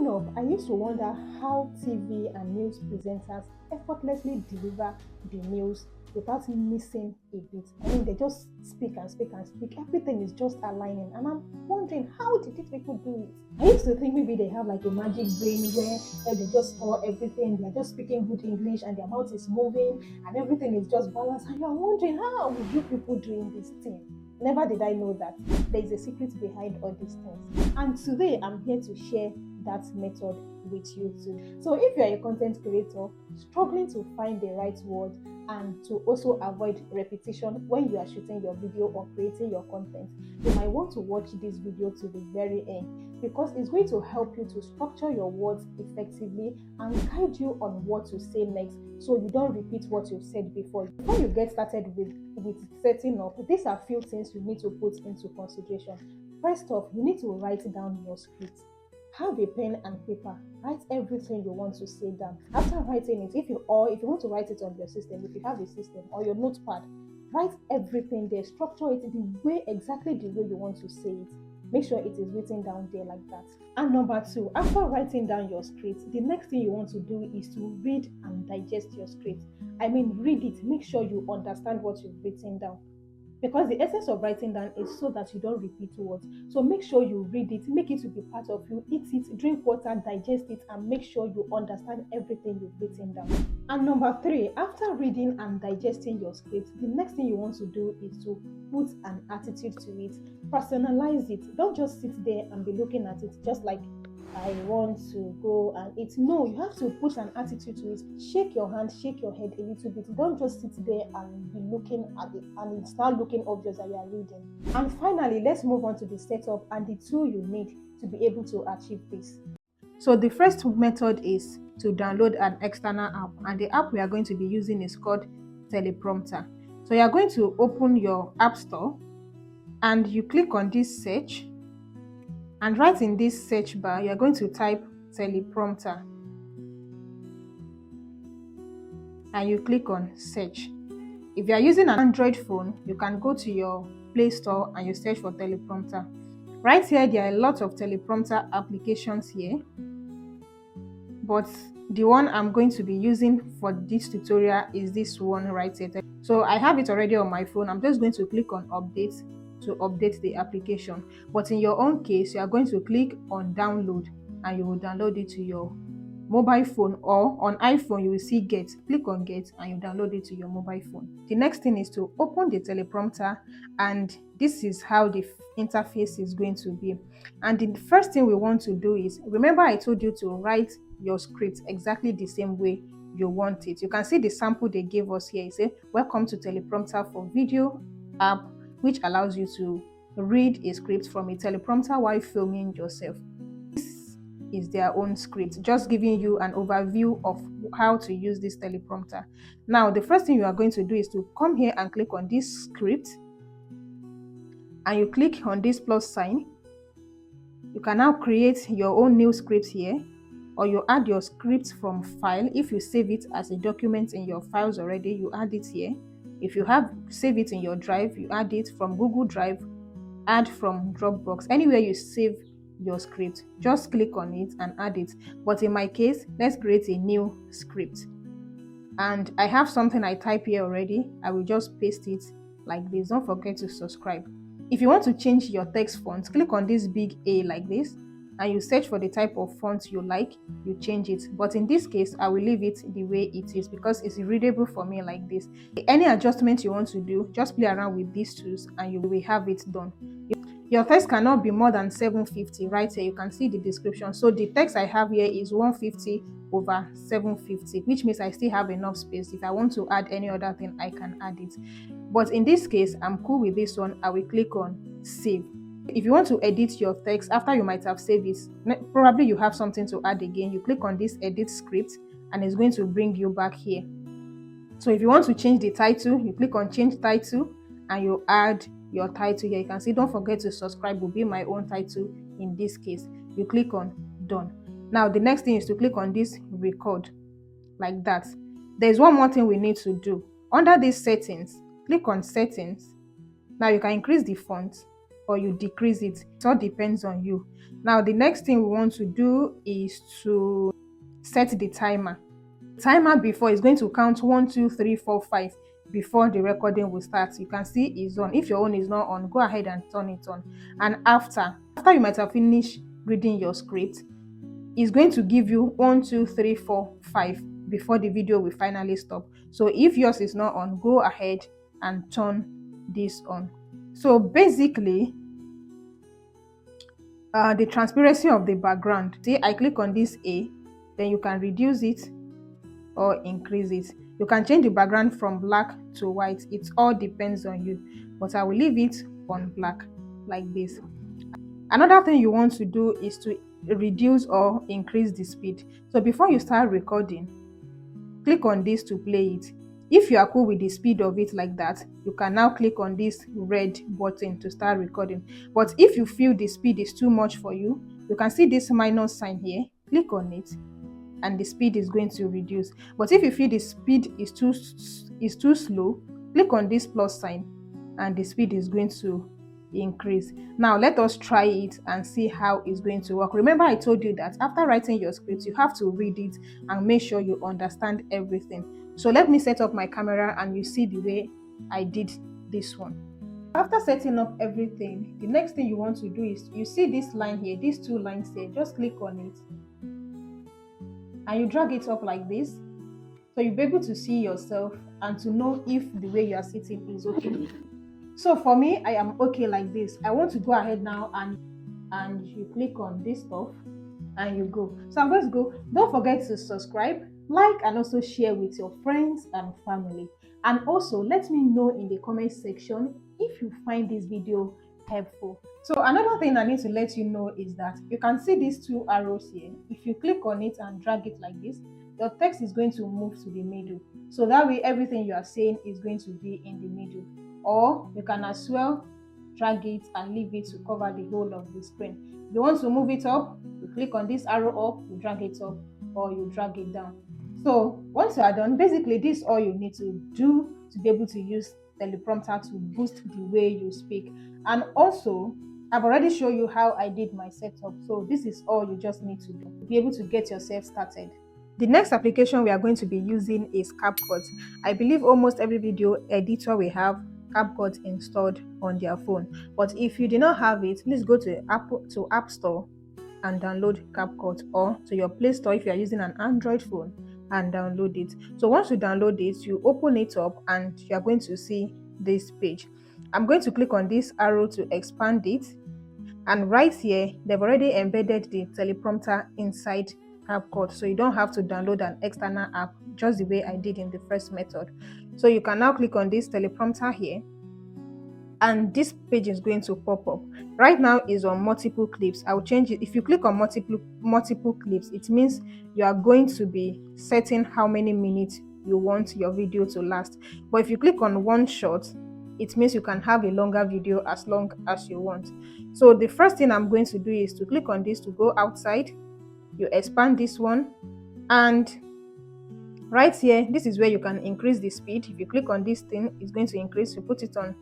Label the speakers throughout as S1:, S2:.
S1: Growing up, I used to wonder how TV and news presenters effortlessly deliver the news without missing a bit. I mean, they just speak and speak and speak. Everything is just aligning. And I'm wondering, how did these people do it? I used to think maybe they have like a magic brain where they just store everything. They're just speaking good English and their mouth is moving and everything is just balanced. And you're wondering, how would you people doing this thing? Never did I know that there is a secret behind all these things. And today I'm here to share that method with you too. So if you're a content creator struggling to find the right word and to also avoid repetition when you are shooting your video or creating your content, you might want to watch this video to the very end, because it's going to help you to structure your words effectively and guide you on what to say next, so you don't repeat what you've said before. Before you get started with setting up, these are few things you need to put into consideration. First off, you need to write down your script. Have a pen and paper. Write everything you want to say down. After writing it, if you want to write it on your system, if you have a system or your notepad, write everything there. Structure it exactly the way you want to say it. Make sure it is written down there like that. And number two, after writing down your script, the next thing you want to do is to read and digest your script. I mean, read it. Make sure you understand what you've written down, because the essence of writing down is so that you don't repeat words. So make sure you read it, make it to be part of you, eat it, drink water, digest it, and make sure you understand everything you've written down. And number three, after reading and digesting your script, the next thing you want to do is to put an attitude to it. Personalize it. Don't just sit there and be looking at it just like, I want to go and eat. No, you have to put an attitude to it. Shake your hand, shake your head a little bit. Don't just sit there and be looking at it and it's not looking obvious that you are reading. And finally, let's move on to the setup and the tool you need to be able to achieve this. So the first method is to download an external app, and the app we are going to be using is called Teleprompter. So you are going to open your app store and you click on this search. And right in this search bar, you're going to type teleprompter. And you click on search. If you are using an Android phone, you can go to your Play Store and you search for teleprompter. Right here, there are a lot of teleprompter applications here, but the one I'm going to be using for this tutorial is this one right here. So I have it already on my phone. I'm just going to click on update to update the application, but in your own case you are going to click on download and you will download it to your mobile phone, or on iPhone you will see get. Click on get and you download it to your mobile phone. The next thing is to open the teleprompter, and this is how the interface is going to be. And the first thing we want to do is, remember I told you to write your script exactly the same way you want it. You can see the sample they gave us here. It says, welcome to Teleprompter for video app, which allows you to read a script from a teleprompter while filming yourself. This is their own script, just giving you an overview of how to use this teleprompter. Now, the first thing you are going to do is to come here and click on this script, and you click on this plus sign. You can now create your own new script here, or you add your script from file. If you save it as a document in your files already, you add it here. If you have save it in your drive, you add it from Google Drive, add from Dropbox. Anywhere you save your script, just click on it and add it. But in my case, let's create a new script. And I have something I type here already. I will just paste it like this. Don't forget to subscribe. If you want to change your text font, click on this big A like this, and you search for the type of font you like, you change it. But in this case, I will leave it the way it is because it's readable for me like this. Any adjustment you want to do, just play around with these tools and you will have it done. Your text cannot be more than 750. Right here, you can see the description. So the text I have here is 150 over 750, which means I still have enough space. If I want to add any other thing, I can add it. But in this case, I'm cool with this one. I will click on save. If you want to edit your text after you might have saved it, probably you have something to add again, you click on this edit script and it's going to bring you back here. So if you want to change the title, you click on change title and you add your title here. You can see don't forget to subscribe will be my own title in this case. You click on done. Now the next thing is to click on this record like that. There's one more thing we need to do. Under these settings, click on settings. Now you can increase the font or you decrease it. It all depends on you. Now the next thing we want to do is to set the timer. Timer before is going to count 1, 2, 3, 4, 5 before the recording will start. You can see it's on. If your own is not on, go ahead and turn it on. And after you might have finished reading your script, it's going to give you 1, 2, 3, 4, 5 before the video will finally stop. So if yours is not on, go ahead and turn this on. So basically, the transparency of the background. See, I click on this A, then you can reduce it or increase it. You can change the background from black to white. It all depends on you, but I will leave it on black like this. Another thing you want to do is to reduce or increase the speed. So before you start recording, click on this to play it. If you are cool with the speed of it like that, you can now click on this red button to start recording. But if you feel the speed is too much for you, you can see this minus sign here. Click on it and the speed is going to reduce. But if you feel the speed is too slow, click on this plus sign and the speed is going to increase. Now let us try it and see how it's going to work. Remember, I told you that after writing your script, you have to read it and make sure you understand everything. So let me set up my camera and you see the way I did this one. After setting up everything, the next thing you want to do is, you see this line here, these two lines here, just click on it and you drag it up like this, so you'll be able to see yourself and to know if the way you are sitting is okay. So for me, I am okay like this. I want to go ahead now and you click on this stuff and you go. So I'm going to go. Don't forget to subscribe, like, and also share with your friends and family. And also let me know in the comment section if you find this video helpful. So another thing I need to let you know is that you can see these two arrows here. If you click on it and drag it like this, your text is going to move to the middle. So that way everything you are saying is going to be in the middle. Or you can as well drag it and leave it to cover the whole of the screen. If you want to move it up, you click on this arrow up, you drag it up, or you drag it down. So once you are done, basically this is all you need to do to be able to use Teleprompter to boost the way you speak. And also, I've already shown you how I did my setup. So this is all you just need to do to be able to get yourself started. The next application we are going to be using is CapCut. I believe almost every video editor will have CapCut installed on their phone. But if you do not have it, please go to App Store and download CapCut, or to your Play Store if you are using an Android phone and download it. So once you download it, you open it up and you are going to see this page. I'm going to click on this arrow to expand it, and right here they've already embedded the teleprompter inside CapCut, so you don't have to download an external app, just the way I did in the first method. So you can now click on this teleprompter here and this page is going to pop up. Right now is on multiple clips. I'll change it. If you click on multiple clips, it means you are going to be setting how many minutes you want your video to last. But if you click on one shot, it means you can have a longer video as long as you want. So the first thing I'm going to do is to click on this to go outside. You expand this one, and right here, this is where you can increase the speed. If you click on this thing, it's going to increase. You put it on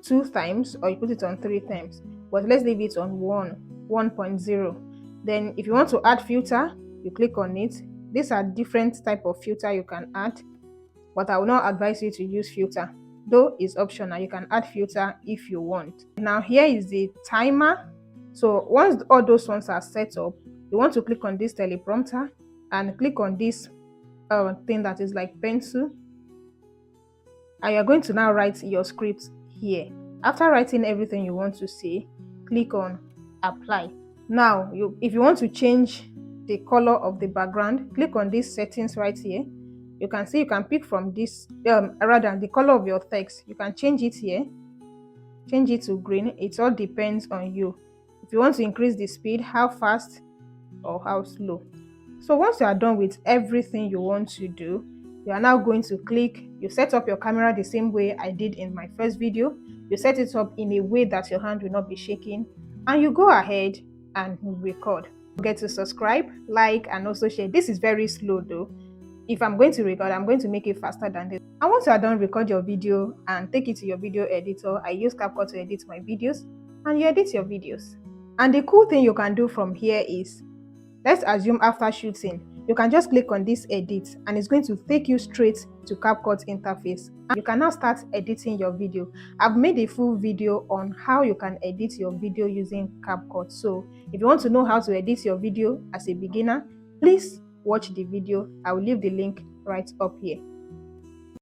S1: 2 times or you put it on 3 times, but let's leave it on 1.0. Then if you want to add filter, you click on it. These are different type of filter you can add, but I will not advise you to use filter, though it's optional. You can add filter if you want. Now here is the timer. So once all those ones are set up, you want to click on this teleprompter and click on this thing that is like pencil, and you're going to now write your script here. After writing everything you want to say, click on apply. Now if you want to change the color of the background, click on these settings right here. You can see you can pick from this rather the color of your text. You can change it here, change it to green. It all depends on you. If you want to increase the speed, how fast or how slow. So once you are done with everything you want to do, you are now going to click. You set up your camera the same way I did in my first video. You set it up in a way that your hand will not be shaking, and you go ahead and record. Don't forget to subscribe, like, and also share. This is very slow though. If I'm going to record, I'm going to make it faster than this. And once you are done, record your video and take it to your video editor. I use CapCut to edit my videos. and you edit your videos. And the cool thing you can do from here is, let's assume after shooting, you can just click on this edit and it's going to take you straight to CapCut interface. You can now start editing your video. I've made a full video on how you can edit your video using CapCut. So if you want to know how to edit your video as a beginner, please watch the video. I will leave the link right up here.